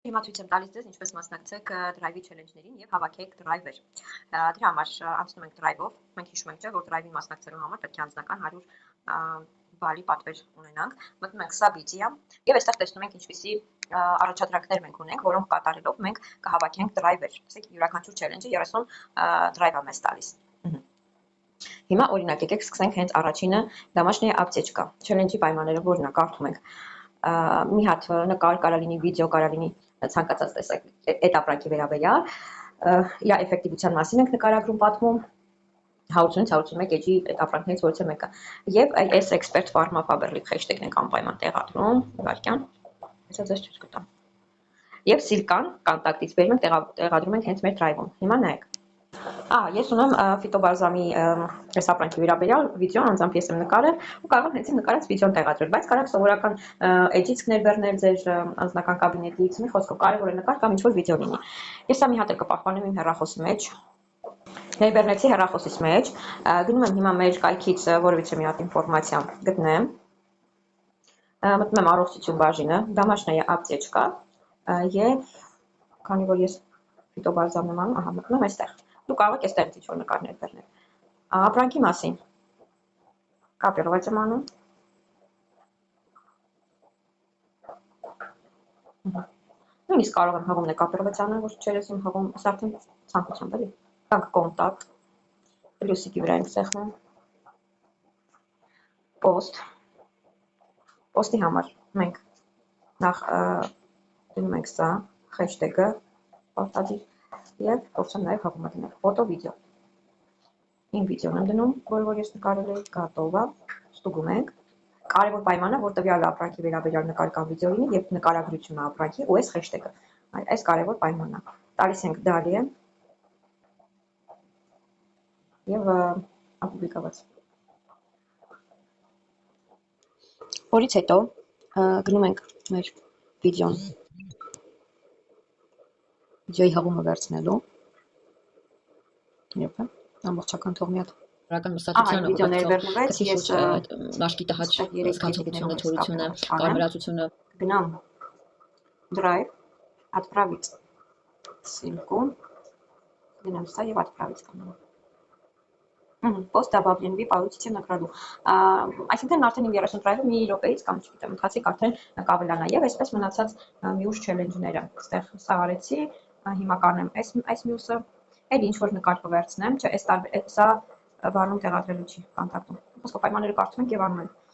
Հիմա ցույց եմ տալիս ձեզ ինչպես մասնակցեք Drive-ի challenge-ներին եւ հավաքեք driver։ Դրա համար անցնում ենք Drive-ով։ Մենք հիշում ենք, չէ՞, որ Drive-ին մասնակցելու համար պետք է անձնական 100 բալի պատվեր ունենանք։ Մտնում ենք Subsidy-ա եւ այստեղ տեսնում ենք ինչպիսի առաջադրանքներ մենք ունենք, որոնք կատարելով մենք կհավաքենք driver։ Ասենք յուրաքանչյուր challenge-ը 30 drive-ա մեզ տալիս։ Հիմա օրինակ եկեք սկսենք հենց առաջինը домашняя аптечка։ Challenge-ի պայմանները որն է, կարդում ենք։ Մի հատ նկար կարա լինի, վիդեո կարա լինի, ցանկացած տեսակ այդ ապրանքի վերաբերյալ, իր էֆեկտիվության մասին ենք նկարագրում պատմում 180-181 էջի այդ ապրանքներից որից է մեկը եւ այս expert pharma faberlic hashtag-ն ենք անպայման տեղադրում վարքյան հեսա ձեզ ցույց կտամ եւ սիլկան կոնտակտից բերում ենք տեղադրում ենք հենց մեր drive-ում հիմա նայեք ես ունեմ ֆիտոբալզամի այս ապրանքի վերաբերյալ վիդեոն անձամբ ես եմ նկարել ու կարող եմ հենց իմ նկարած վիդեոն տեղադրել բայց կարող եք սովորական էջից ներբեռնել ձեր անձնական կաբինետից մի խոսքով կարևոր է նկար կամ ինչ-որ վիդեո լինի ես սա մի հատ կպահպանեմ իմ հեռախոսի մեջ ներբեռնեցի հեռախոսիս մեջ գնում եմ հիմա մեր կայքից որևիցե մի հատ ինֆորմացիա գտնեմ մտնում եմ առողջություն բաժինը домашняя аптечка եւ քանի որ ես ֆիտոբալզամ եմ անում մտնում այստեղ դու կարող եք այստեղից ինչ-որ նկարներ բերնել ապրանքի մասին կոպիրovat եմ անում նույնիսկ կարող եմ հղում կոպիրovat անել ոչ չերես եմ հղում սա արդեն ցանկությամբ էլի տանք կոնտակտ պլյուսիկի վրա ենք սեղմում post-ի համար մենք նախ դնում ենք սա hashtag-ը պատադի եւ փորձեմ նաեւ հղումը դնել ֆոտո վիդեո իմ վիդեոն եմ դնում որ ես նկարել եմ գոտովա ստուգում ենք կարևոր պայմանը որ տվյալ ապրանքի վերաբերյալ նկար կամ վիդեո լինի եւ նկարագրությունը ապրանքի ու այս hashtag-ը այս կարևոր պայմանն է տալիս ենք դալի եւ ապուբլիկացված որից հետո գնում ենք մեր վիդեոն վիդեոյի հղումը վերցնելու Եփա, ամբողջական թող մի հատ Ռական մստացությունը, վիդեո ներբեռնվեց, ես մաշկի տհաճ զգացողությունը, թորությունը, կարմրացությունը գնամ drive, отправить ссылку, գնամ սա եւ отправить կանեմ post добавлен получите награду այսինքն արդեն իմ 30 drive-ը մի րոպեից կամ չգիտեմ, ընթացիկ արդեն կավելանա եւ այսպես մնացած մյուս challenge-ները այստեղ սա արեցի հիմա կանեմ այս մյուսը Այդ ինչ որ նկար կվերցնեմ, չէ, սա բանում տեղադրելու չի կոնտակտում։ Ոսկե պայմանները կարդում ենք եւ անում ենք։